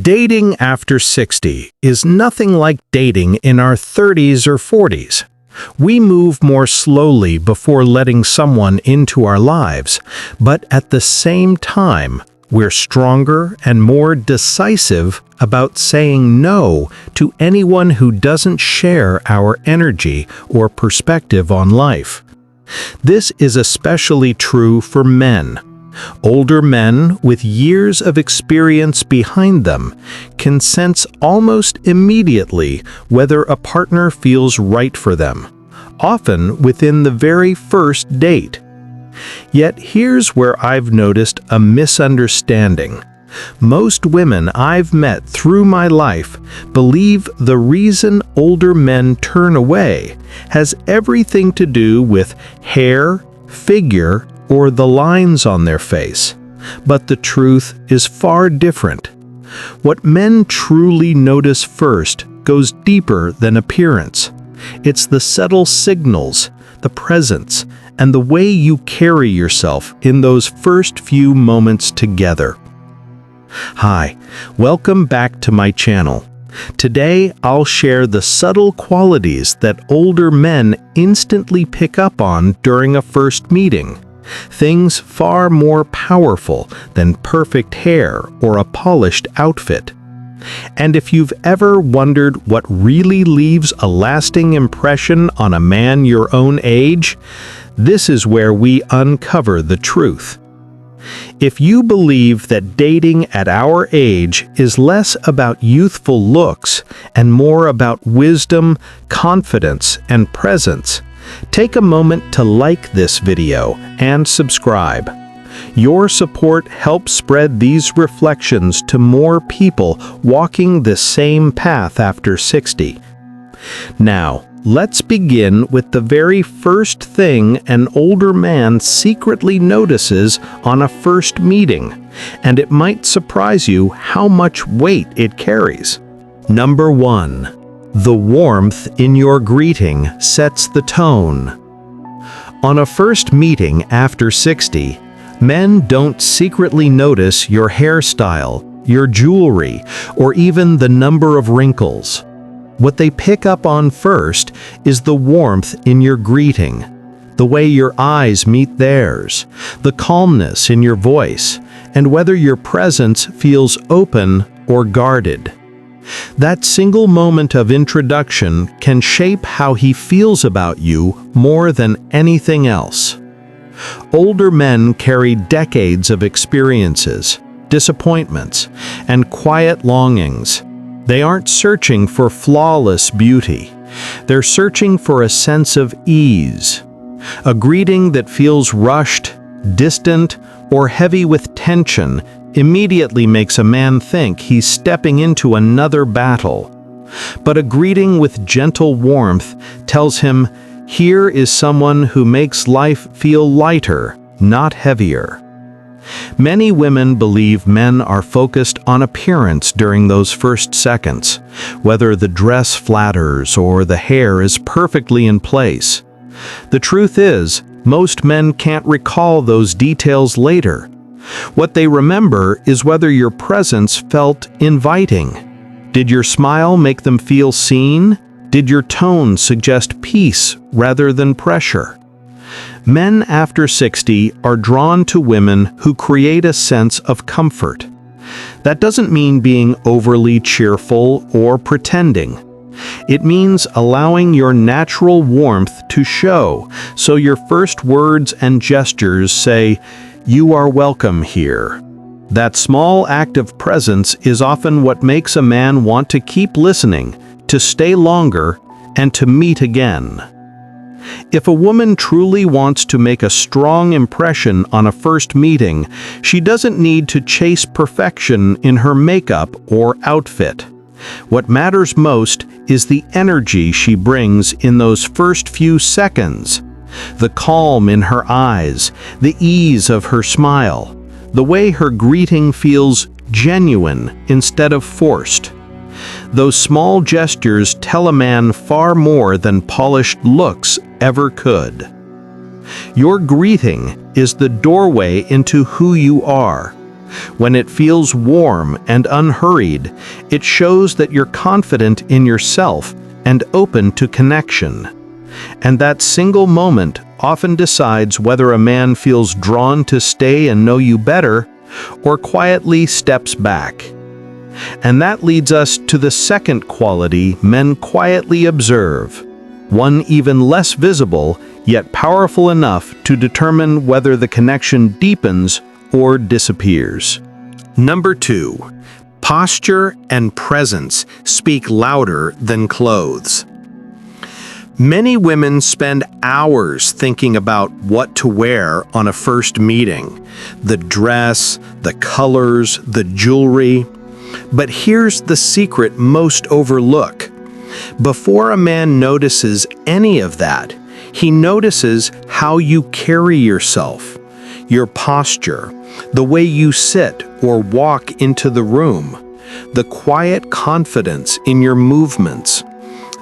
Dating after 60 is nothing like dating in our 30s or 40s. We move more slowly before letting someone into our lives, but at the same time, we're stronger and more decisive about saying no to anyone who doesn't share our energy or perspective on life. This is especially true for men. Older men with years of experience behind them can sense almost immediately whether a partner feels right for them, often within the very first date. Yet here's where I've noticed a misunderstanding. Most women I've met through my life believe the reason older men turn away has everything to do with hair, figure, or the lines on their face. But the truth is far different. What men truly notice first goes deeper than appearance. It's the subtle signals, the presence, and the way you carry yourself in those first few moments together. Hi, welcome back to my channel. Today, I'll share the subtle qualities that older men instantly pick up on during a first meeting. Things far more powerful than perfect hair or a polished outfit. And if you've ever wondered what really leaves a lasting impression on a man your own age, this is where we uncover the truth. If you believe that dating at our age is less about youthful looks and more about wisdom, confidence, and presence, take a moment to like this video and subscribe. Your support helps spread these reflections to more people walking the same path after 60. Now, let's begin with the very first thing an older man secretly notices on a first meeting, and it might surprise you how much weight it carries. Number 1. The warmth in your greeting sets the tone. On a first meeting after 60, men don't secretly notice your hairstyle, your jewelry, or even the number of wrinkles. What they pick up on first is the warmth in your greeting, the way your eyes meet theirs, the calmness in your voice, and whether your presence feels open or guarded. That single moment of introduction can shape how he feels about you more than anything else. Older men carry decades of experiences, disappointments, and quiet longings. They aren't searching for flawless beauty. They're searching for a sense of ease. A greeting that feels rushed, distant, or heavy with tension immediately makes a man think he's stepping into another battle. But a greeting with gentle warmth tells him, here is someone who makes life feel lighter, not heavier. Many women believe men are focused on appearance during those first seconds, whether the dress flatters or the hair is perfectly in place. The truth is, most men can't recall those details later. What they remember is whether your presence felt inviting. Did your smile make them feel seen? Did your tone suggest peace rather than pressure? Men after 60 are drawn to women who create a sense of comfort. That doesn't mean being overly cheerful or pretending. It means allowing your natural warmth to show, so your first words and gestures say, "You are welcome here." That small act of presence is often what makes a man want to keep listening, to stay longer, and to meet again. If a woman truly wants to make a strong impression on a first meeting, she doesn't need to chase perfection in her makeup or outfit. What matters most is the energy she brings in those first few seconds. The calm in her eyes, the ease of her smile, the way her greeting feels genuine instead of forced. Those small gestures tell a man far more than polished looks ever could. Your greeting is the doorway into who you are. When it feels warm and unhurried, it shows that you're confident in yourself and open to connection. And that single moment often decides whether a man feels drawn to stay and know you better, or quietly steps back. And that leads us to the second quality men quietly observe, one even less visible, yet powerful enough to determine whether the connection deepens or disappears. Number 2. Posture and presence speak louder than clothes. Many women spend hours thinking about what to wear on a first meeting. The dress, the colors, the jewelry. But here's the secret most overlook. Before a man notices any of that, he notices how you carry yourself, your posture, the way you sit or walk into the room, the quiet confidence in your movements.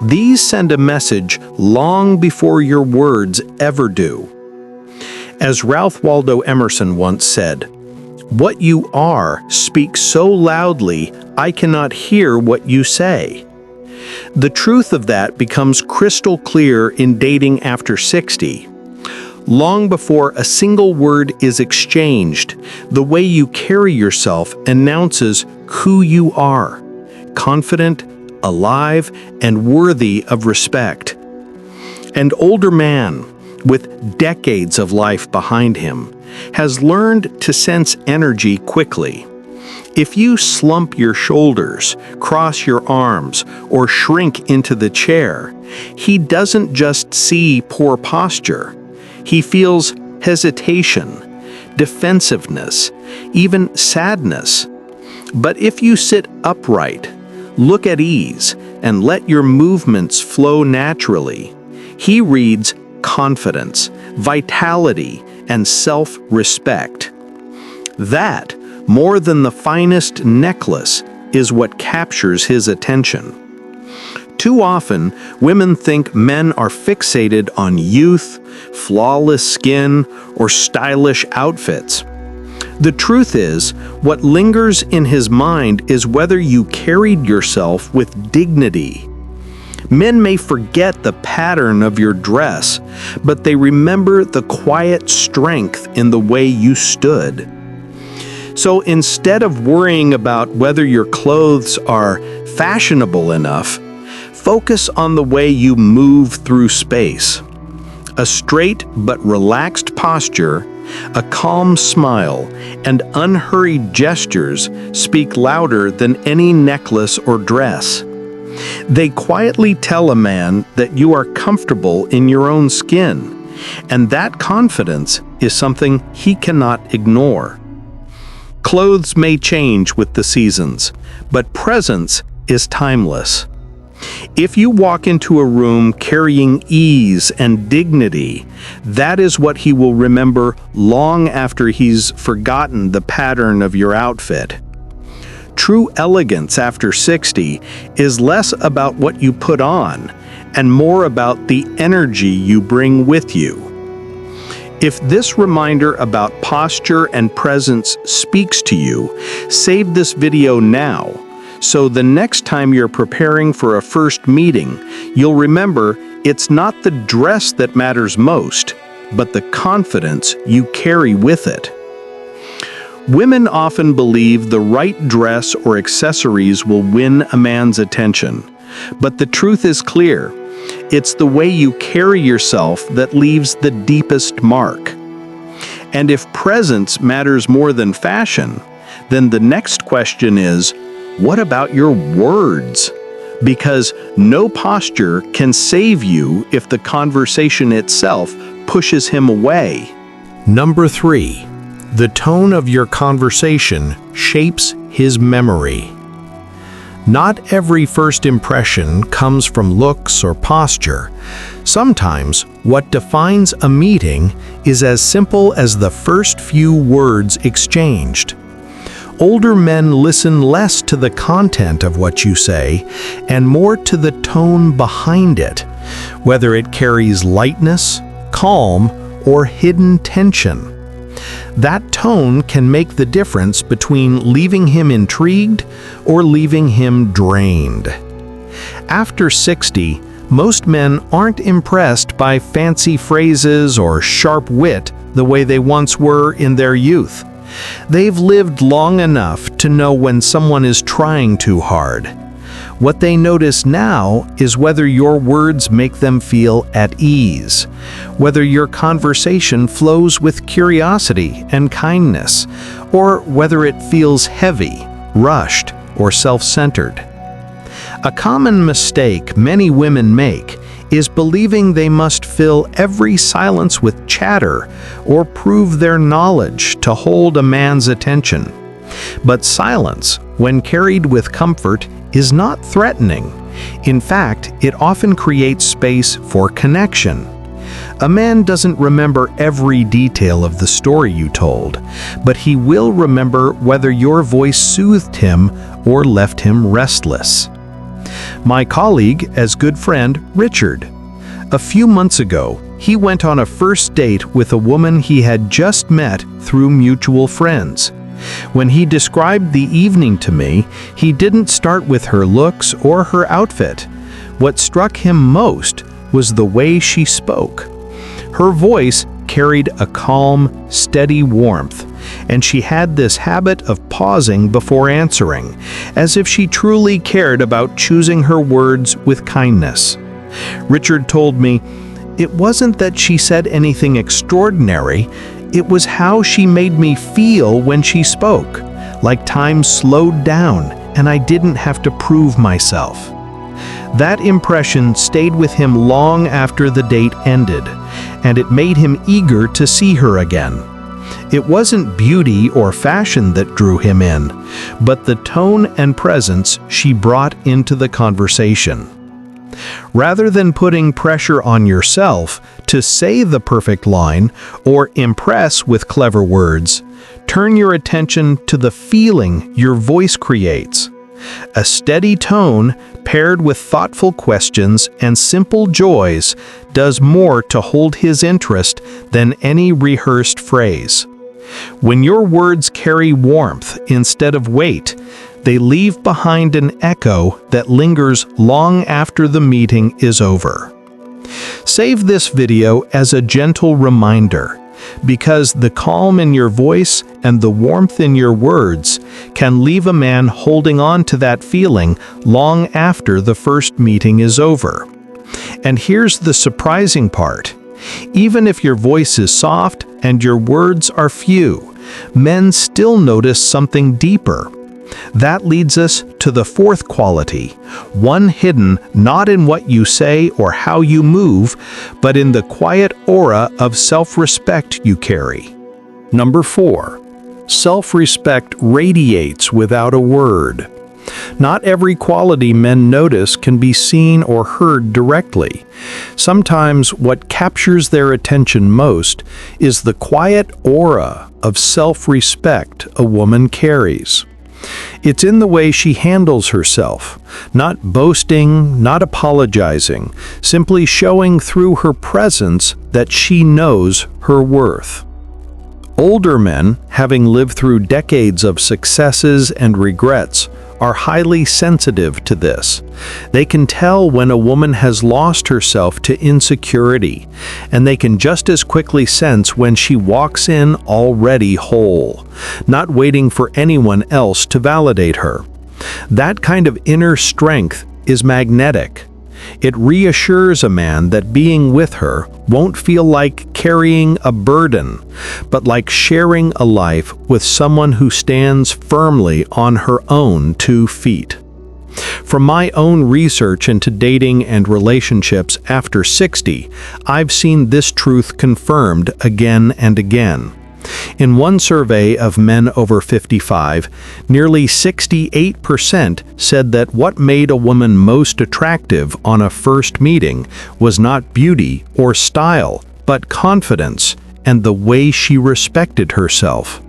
These send a message long before your words ever do. As Ralph Waldo Emerson once said, "What you are speaks so loudly I cannot hear what you say." The truth of that becomes crystal clear in dating after 60. Long before a single word is exchanged, the way you carry yourself announces who you are, confident, alive, and worthy of respect. An older man, with decades of life behind him, has learned to sense energy quickly. If you slump your shoulders, cross your arms, or shrink into the chair, he doesn't just see poor posture. He feels hesitation, defensiveness, even sadness. But if you sit upright, look at ease, and let your movements flow naturally, he reads confidence, vitality, and self-respect. That, more than the finest necklace, is what captures his attention. Too often, women think men are fixated on youth, flawless skin, or stylish outfits. The truth is, what lingers in his mind is whether you carried yourself with dignity. Men may forget the pattern of your dress, but they remember the quiet strength in the way you stood. So instead of worrying about whether your clothes are fashionable enough, focus on the way you move through space. A straight but relaxed posture, a calm smile, and unhurried gestures speak louder than any necklace or dress. They quietly tell a man that you are comfortable in your own skin, and that confidence is something he cannot ignore. Clothes may change with the seasons, but presence is timeless. If you walk into a room carrying ease and dignity, that is what he will remember long after he's forgotten the pattern of your outfit. True elegance after 60 is less about what you put on and more about the energy you bring with you. If this reminder about posture and presence speaks to you, save this video now, so the next time you're preparing for a first meeting, you'll remember it's not the dress that matters most, but the confidence you carry with it. Women often believe the right dress or accessories will win a man's attention, but the truth is clear. It's the way you carry yourself that leaves the deepest mark. And if presence matters more than fashion, then the next question is, what about your words? Because no posture can save you if the conversation itself pushes him away. Number 3. The tone of your conversation shapes his memory. Not every first impression comes from looks or posture. Sometimes, what defines a meeting is as simple as the first few words exchanged. Older men listen less to the content of what you say and more to the tone behind it, whether it carries lightness, calm, or hidden tension. That tone can make the difference between leaving him intrigued or leaving him drained. After 60, most men aren't impressed by fancy phrases or sharp wit the way they once were in their youth. They've lived long enough to know when someone is trying too hard. What they notice now is whether your words make them feel at ease, whether your conversation flows with curiosity and kindness, or whether it feels heavy, rushed, or self-centered. A common mistake many women make is believing they must fill every silence with chatter or prove their knowledge to hold a man's attention. But silence, when carried with comfort, is not threatening. In fact, it often creates space for connection. A man doesn't remember every detail of the story you told, but he will remember whether your voice soothed him or left him restless. My colleague, as good friend, Richard. A few months ago, he went on a first date with a woman he had just met through mutual friends. When he described the evening to me, he didn't start with her looks or her outfit. What struck him most was the way she spoke. Her voice carried a calm, steady warmth, and she had this habit of pausing before answering, as if she truly cared about choosing her words with kindness. Richard told me, "It wasn't that she said anything extraordinary, it was how she made me feel when she spoke, like time slowed down and I didn't have to prove myself." That impression stayed with him long after the date ended, and it made him eager to see her again. It wasn't beauty or fashion that drew him in, but the tone and presence she brought into the conversation. Rather than putting pressure on yourself to say the perfect line or impress with clever words, turn your attention to the feeling your voice creates. A steady tone, paired with thoughtful questions and simple joys, does more to hold his interest than any rehearsed phrase. When your words carry warmth instead of weight, they leave behind an echo that lingers long after the meeting is over. Save this video as a gentle reminder, because the calm in your voice and the warmth in your words can leave a man holding on to that feeling long after the first meeting is over. And here's the surprising part. Even if your voice is soft and your words are few, men still notice something deeper. That leads us to the fourth quality, one hidden not in what you say or how you move, but in the quiet aura of self-respect you carry. Number 4. Self-respect radiates without a word. Not every quality men notice can be seen or heard directly. Sometimes what captures their attention most is the quiet aura of self-respect a woman carries. It's in the way she handles herself, not boasting, not apologizing, simply showing through her presence that she knows her worth. Older men, having lived through decades of successes and regrets, are highly sensitive to this. They can tell when a woman has lost herself to insecurity, and they can just as quickly sense when she walks in already whole, not waiting for anyone else to validate her. That kind of inner strength is magnetic. It reassures a man that being with her won't feel like carrying a burden, but like sharing a life with someone who stands firmly on her own 2 feet. From my own research into dating and relationships after 60, I've seen this truth confirmed again and again. In one survey of men over 55, nearly 68% said that what made a woman most attractive on a first meeting was not beauty or style, but confidence and the way she respected herself.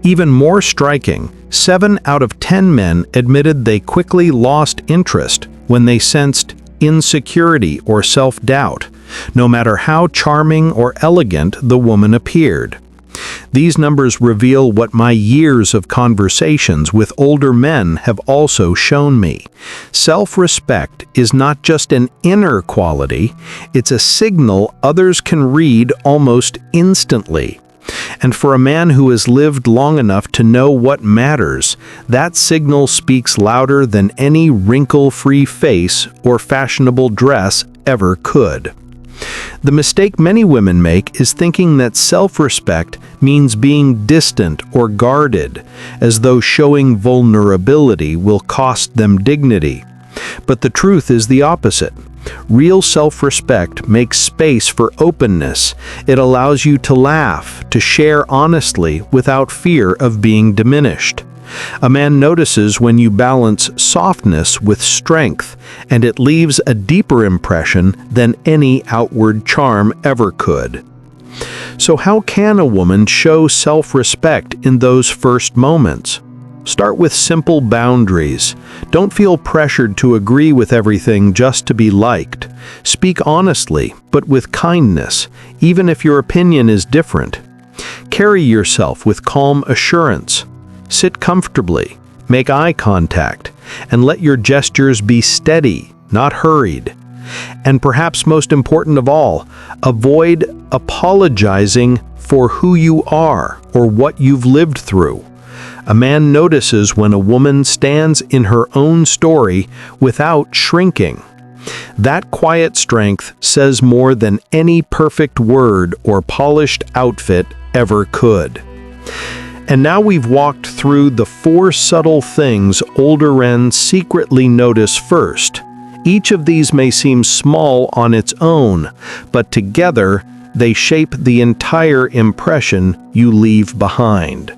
Even more striking, 7 out of 10 men admitted they quickly lost interest when they sensed insecurity or self-doubt, no matter how charming or elegant the woman appeared. These numbers reveal what my years of conversations with older men have also shown me. Self-respect is not just an inner quality, it's a signal others can read almost instantly. And for a man who has lived long enough to know what matters, that signal speaks louder than any wrinkle-free face or fashionable dress ever could. The mistake many women make is thinking that self-respect means being distant or guarded, as though showing vulnerability will cost them dignity. But the truth is the opposite. Real self-respect makes space for openness. It allows you to laugh, to share honestly without fear of being diminished. A man notices when you balance softness with strength, and it leaves a deeper impression than any outward charm ever could. So how can a woman show self-respect in those first moments? Start with simple boundaries. Don't feel pressured to agree with everything just to be liked. Speak honestly, but with kindness, even if your opinion is different. Carry yourself with calm assurance. Sit comfortably, make eye contact, and let your gestures be steady, not hurried. And perhaps most important of all, avoid apologizing for who you are or what you've lived through. A man notices when a woman stands in her own story without shrinking. That quiet strength says more than any perfect word or polished outfit ever could. And now we've walked through the 4 subtle things older men secretly notice first. Each of these may seem small on its own, but together they shape the entire impression you leave behind.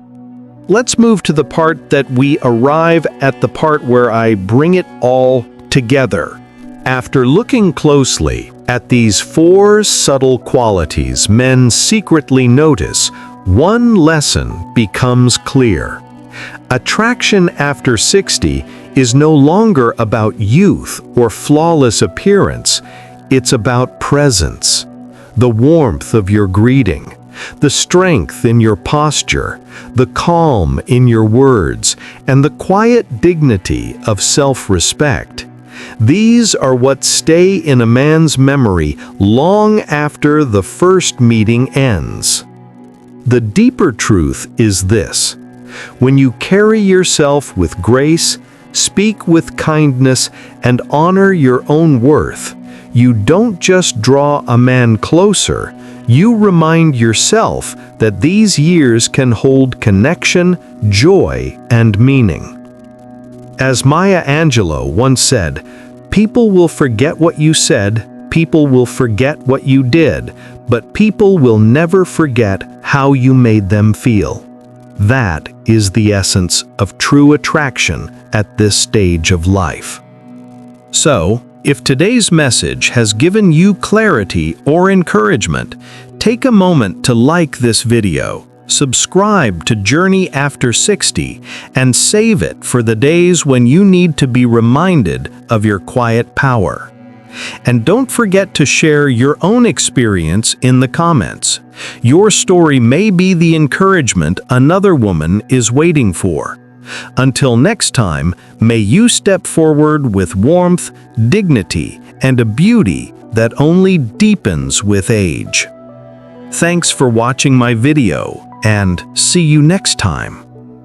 Let's move to the part that we arrive at the part where I bring it all together. After looking closely at these 4 subtle qualities men secretly notice, one lesson becomes clear. Attraction after 60 is no longer about youth or flawless appearance. It's about presence, the warmth of your greeting, the strength in your posture, the calm in your words, and the quiet dignity of self-respect. These are what stay in a man's memory long after the first meeting ends. The deeper truth is this: when you carry yourself with grace, speak with kindness, and honor your own worth, you don't just draw a man closer, you remind yourself that these years can hold connection, joy, and meaning. As Maya Angelou once said, "People will forget what you said, people will forget what you did, but people will never forget how you made them feel." That is the essence of true attraction at this stage of life. So, if today's message has given you clarity or encouragement, take a moment to like this video, subscribe to Journey After 60, and save it for the days when you need to be reminded of your quiet power. And don't forget to share your own experience in the comments. Your story may be the encouragement another woman is waiting for. Until next time, may you step forward with warmth, dignity, and a beauty that only deepens with age. Thanks for watching my video, and see you next time.